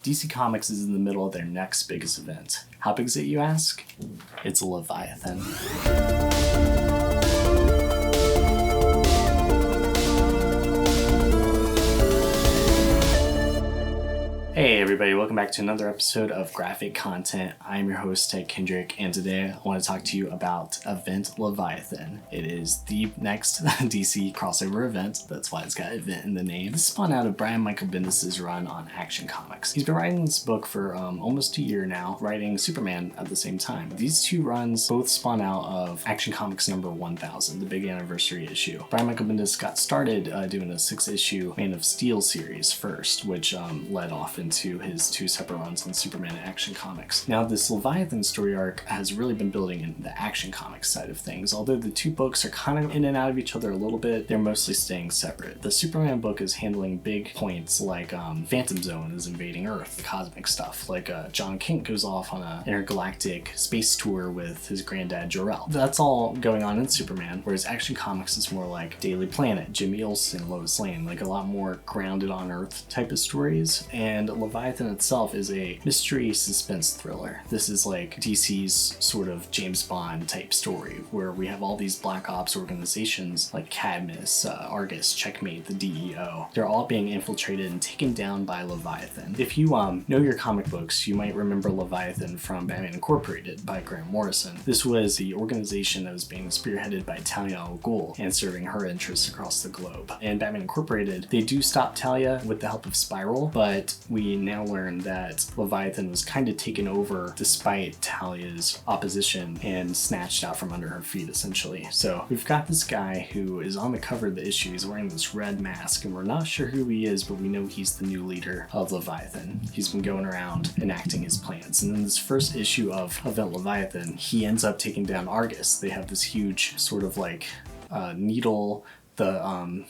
DC Comics is in the middle of their next biggest event. How big is it, you ask? It's Leviathan. Hey everybody, welcome back to another episode of Graphic Content. I'm your host, Ted Kendrick, and today I want to talk to you about Event Leviathan. It is the next DC crossover event, that's why it's got event in the name. This spun out of Brian Michael Bendis' run on Action Comics. He's been writing this book for almost a year now, writing Superman at the same time. These two runs both spun out of Action Comics number 1000, the big anniversary issue. Brian Michael Bendis got started doing a 6-issue Man of Steel series first, which led off into his two separate runs on Superman and Action Comics. Now, this Leviathan story arc has really been building in the Action Comics side of things. Although the two books are kind of in and out of each other a little bit, they're mostly staying separate. The Superman book is handling big points like Phantom Zone is invading Earth, cosmic stuff, like John Kent goes off on an intergalactic space tour with his granddad Jor-El. That's all going on in Superman, whereas Action Comics is more like Daily Planet, Jimmy Olsen, Lois Lane, like a lot more grounded on Earth type of stories. And Leviathan itself is a mystery suspense thriller. This is like DC's sort of James Bond type story where we have all these black ops organizations like Cadmus, Argus, Checkmate, the DEO. They're all being infiltrated and taken down by Leviathan. If you know your comic books, you might remember Leviathan from Batman Incorporated by Grant Morrison. This was the organization that was being spearheaded by Talia al Ghul and serving her interests across the globe. In Batman Incorporated, they do stop Talia with the help of Spiral, but we now learn that Leviathan was kind of taken over despite Talia's opposition and snatched out from under her feet, essentially. So we've got this guy who is on the cover of the issue. He's wearing this red mask, and we're not sure who he is, but we know he's the new leader of Leviathan. He's been going around enacting his plans. And in this first issue of Event Leviathan, he ends up taking down Argus. They have this huge sort of like needle, the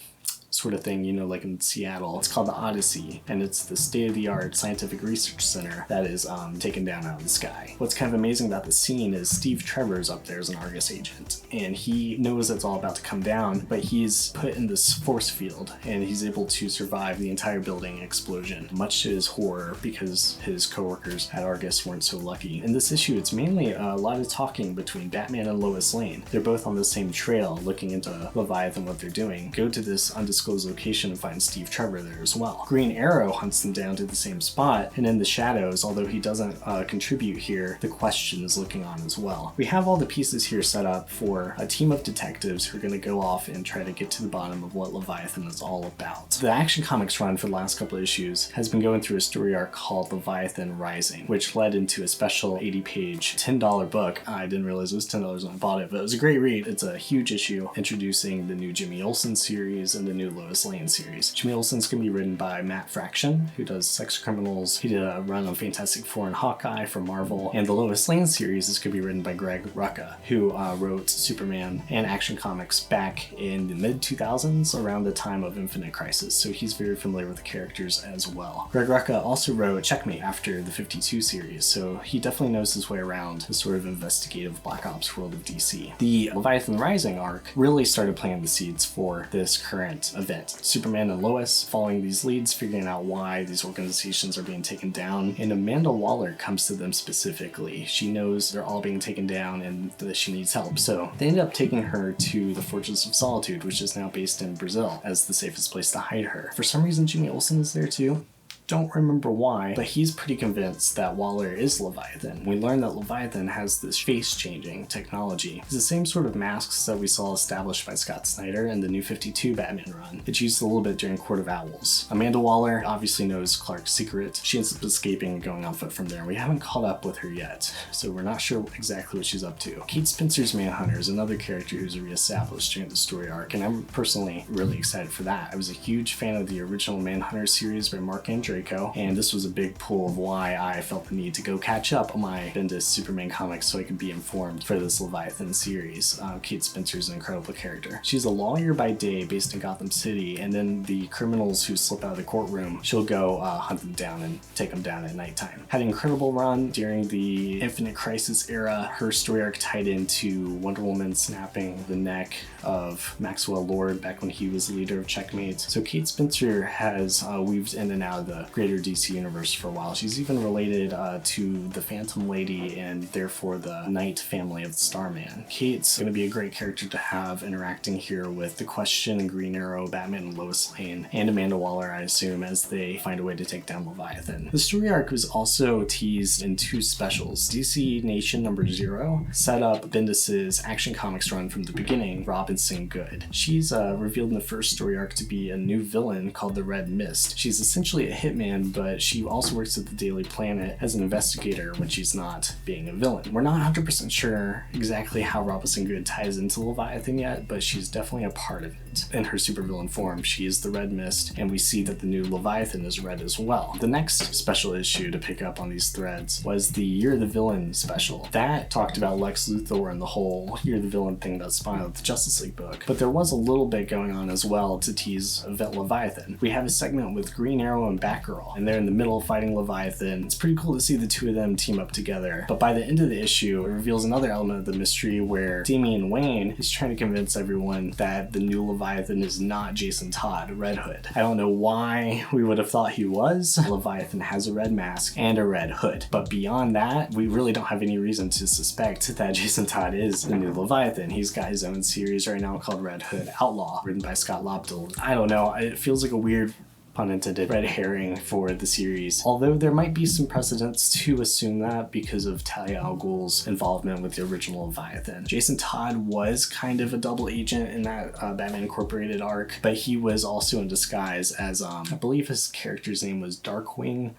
sort of thing, you know, like in Seattle. It's called the Odyssey, and it's the state-of-the-art scientific research center that is taken down out of the sky. What's kind of amazing about the scene is Steve Trevor's up there as an Argus agent, and he knows it's all about to come down, but he's put in this force field, and he's able to survive the entire building explosion, much to his horror because his coworkers at Argus weren't so lucky. In this issue, it's mainly a lot of talking between Batman and Lois Lane. They're both on the same trail looking into Leviathan, what they're doing. Go to this undisclosed location and find Steve Trevor there as well. Green Arrow hunts them down to the same spot, and in the shadows, although he doesn't contribute here, the Question is looking on as well. We have all the pieces here set up for a team of detectives who are going to go off and try to get to the bottom of what Leviathan is all about. The Action Comics run for the last couple of issues has been going through a story arc called Leviathan Rising, which led into a special 80-page $10 book. I didn't realize it was $10 when I bought it, but it was a great read. It's a huge issue introducing the new Jimmy Olsen series and the new Lois Lane series. Jimmy Olsen's going to be written by Matt Fraction, who does Sex Criminals. He did a run on Fantastic Four and Hawkeye for Marvel. And the Lois Lane series is going to be written by Greg Rucka, who wrote Superman and Action Comics back in the mid-2000s around the time of Infinite Crisis, so he's very familiar with the characters as well. Greg Rucka also wrote Checkmate after the 52 series, so he definitely knows his way around the sort of investigative Black Ops world of DC. The Leviathan Rising arc really started planting the seeds for this current event. Superman and Lois following these leads, figuring out why these organizations are being taken down, and Amanda Waller comes to them specifically. She knows they're all being taken down and that she needs help, so they end up taking her to the Fortress of Solitude, which is now based in Brazil, as the safest place to hide her. For some reason, Jimmy Olsen is there too. Don't remember why, but he's pretty convinced that Waller is Leviathan. We learn that Leviathan has this face-changing technology. It's the same sort of masks that we saw established by Scott Snyder in the New 52 Batman run. It's used a little bit during Court of Owls. Amanda Waller obviously knows Clark's secret. She ends up escaping and going on foot from there. We haven't caught up with her yet, so we're not sure exactly what she's up to. Kate Spencer's Manhunter is another character who's reestablished during the story arc, and I'm personally really excited for that. I was a huge fan of the original Manhunter series by Mark Andrew, and this was a big pull of why I felt the need to go catch up on my Bendis Superman comics so I could be informed for this Leviathan series. Kate Spencer's an incredible character. She's a lawyer by day based in Gotham City, and then the criminals who slip out of the courtroom, she'll go hunt them down and take them down at nighttime. Had an incredible run during the Infinite Crisis era. Her story arc tied into Wonder Woman snapping the neck of Maxwell Lord back when he was the leader of Checkmate. So Kate Spencer has weaved in and out of the greater DC universe for a while. She's even related to the Phantom Lady and therefore the Knight family of the Starman. Kate's going to be a great character to have interacting here with the Question and Green Arrow, Batman and Lois Lane, and Amanda Waller, I assume, as they find a way to take down Leviathan. The story arc was also teased in 2 specials. DC Nation number 0 set up Bendis's Action Comics run from the beginning, Robinson Good. She's revealed in the first story arc to be a new villain called the Red Mist. She's essentially a hitman, but she also works at the Daily Planet as an investigator when she's not being a villain. We're not 100% sure exactly how Robinson Good ties into Leviathan yet, but she's definitely a part of it. In her supervillain form, she is the Red Mist, and we see that the new Leviathan is red as well. The next special issue to pick up on these threads was the Year of the Villain special. That talked about Lex Luthor and the whole Year of the Villain thing that spawned out the Justice League book. But there was a little bit going on as well to tease Event Leviathan. We have a segment with Green Arrow and Batgirl, and they're in the middle fighting Leviathan. It's pretty cool to see the 2 of them team up together. But by the end of the issue, it reveals another element of the mystery where Damian Wayne is trying to convince everyone that the new Leviathan is not Jason Todd, Red Hood. I don't know why we would have thought he was. Leviathan has a red mask and a red hood. But beyond that, we really don't have any reason to suspect that Jason Todd is the new Leviathan. He's got his own series right now called Red Hood Outlaw, written by Scott Lobdell. I don't know, it feels like a weird, pun intended, red herring for the series. Although there might be some precedents to assume that because of Talia al Ghul's involvement with the original Leviathan. Jason Todd was kind of a double agent in that Batman Incorporated arc, but he was also in disguise as, I believe his character's name was Darkwing,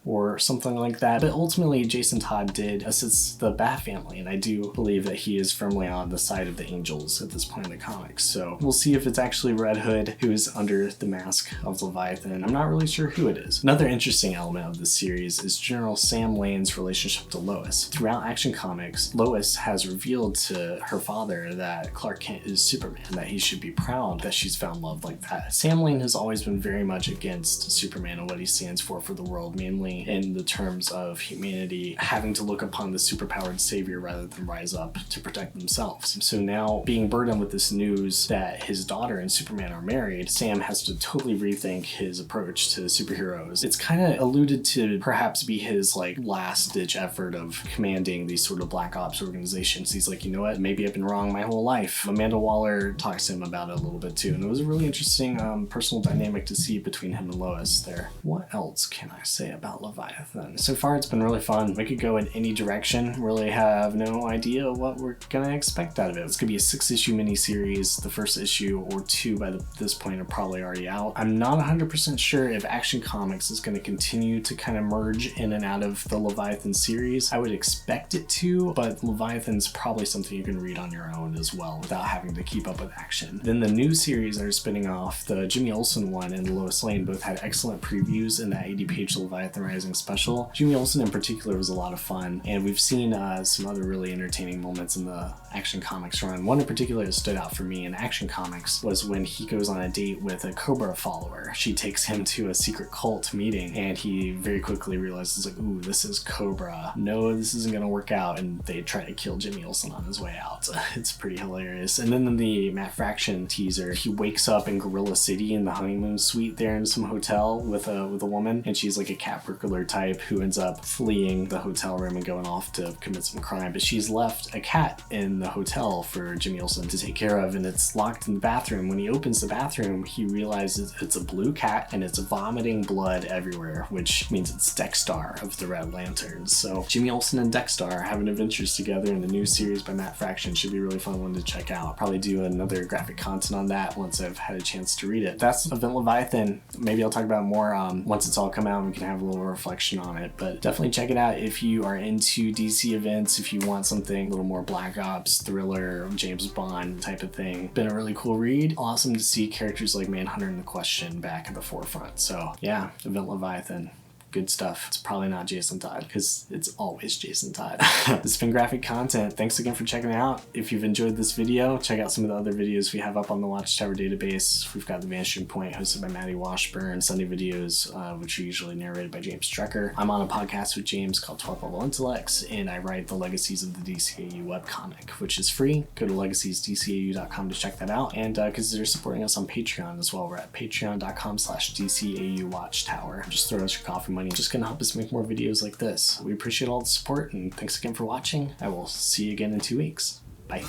or something like that. But ultimately, Jason Todd did assist the Bat family, and I do believe that he is firmly on the side of the Angels at this point in the comics. So we'll see if it's actually Red Hood who is under the mask of Leviathan. I'm not really sure who it is. Another interesting element of this series is General Sam Lane's relationship to Lois. Throughout Action Comics, Lois has revealed to her father that Clark Kent is Superman, that he should be proud that she's found love like that. Sam Lane has always been very much against Superman and what he stands for the world, mainly in the terms of humanity having to look upon the superpowered savior rather than rise up to protect themselves. So now, being burdened with this news that his daughter and Superman are married, Sam has to totally rethink his approach to superheroes. It's kind of alluded to perhaps be his last-ditch effort of commanding these sort of black ops organizations. He's like, you know what, maybe I've been wrong my whole life. Amanda Waller talks to him about it a little bit too, and it was a really interesting personal dynamic to see between him and Lois there. What else can I say about Leviathan? So far, it's been really fun. We could go in any direction. Really have no idea what we're gonna expect out of it. It's gonna be a 6-issue miniseries. The first issue or 2 by this point are probably already out. I'm not 100% sure if Action Comics is gonna continue to kind of merge in and out of the Leviathan series. I would expect it to, but Leviathan's probably something you can read on your own as well without having to keep up with Action. Then the new series that are spinning off, the Jimmy Olsen one and Lois Lane, both had excellent previews in that 80-page Leviathan Rising special. Jimmy Olsen in particular was a lot of fun, and we've seen some other really entertaining moments in the Action Comics run. One in particular that stood out for me in Action Comics was when he goes on a date with a Cobra follower. She takes him to a secret cult meeting, and he very quickly realizes, like, ooh, this is Cobra. No, this isn't gonna work out, and they try to kill Jimmy Olsen on his way out. It's pretty hilarious. And then in the Matt Fraction teaser, he wakes up in Gorilla City in the honeymoon suite there in some hotel with a woman, and she's like a cat burglar type who ends up fleeing the hotel room and going off to commit some crime. But she's left a cat in the hotel for Jimmy Olsen to take care of, and it's locked in the bathroom. When he opens the bathroom, he realizes it's a blue cat and it's vomiting blood everywhere, which means it's Dexstar of the Red Lanterns. So Jimmy Olsen and Dexstar are having adventures together in the new series by Matt Fraction. Should be a really fun one to check out. Probably do another graphic content on that once I've had a chance to read it. That's Event Leviathan. Maybe I'll talk about more once it's all come out and we can have a little reflection on it, but definitely check it out if you are into DC events, if you want something a little more Black Ops, thriller, James Bond type of thing. Been a really cool read. Awesome to see characters like Manhunter and the Question back at the forefront. So yeah, Event Leviathan. good stuff. It's probably not Jason Todd, because it's always Jason Todd. This has been Graphic Content. Thanks again for checking it out. If you've enjoyed this video, check out some of the other videos we have up on the Watchtower Database. We've got The Vanishing Point, hosted by Maddie Washburn, Sunday videos, which are usually narrated by James Strecker. I'm on a podcast with James called 12 Level Intellects, and I write the Legacies of the DCAU webcomic, which is free. Go to legacieSDCAU.com to check that out, and consider supporting us on Patreon as well. We're at patreon.com/DCAU Watchtower. Just throw us your coffee money. Just gonna help us make more videos like this. We appreciate all the support, and thanks again for watching. I will see you again in 2 weeks. Bye.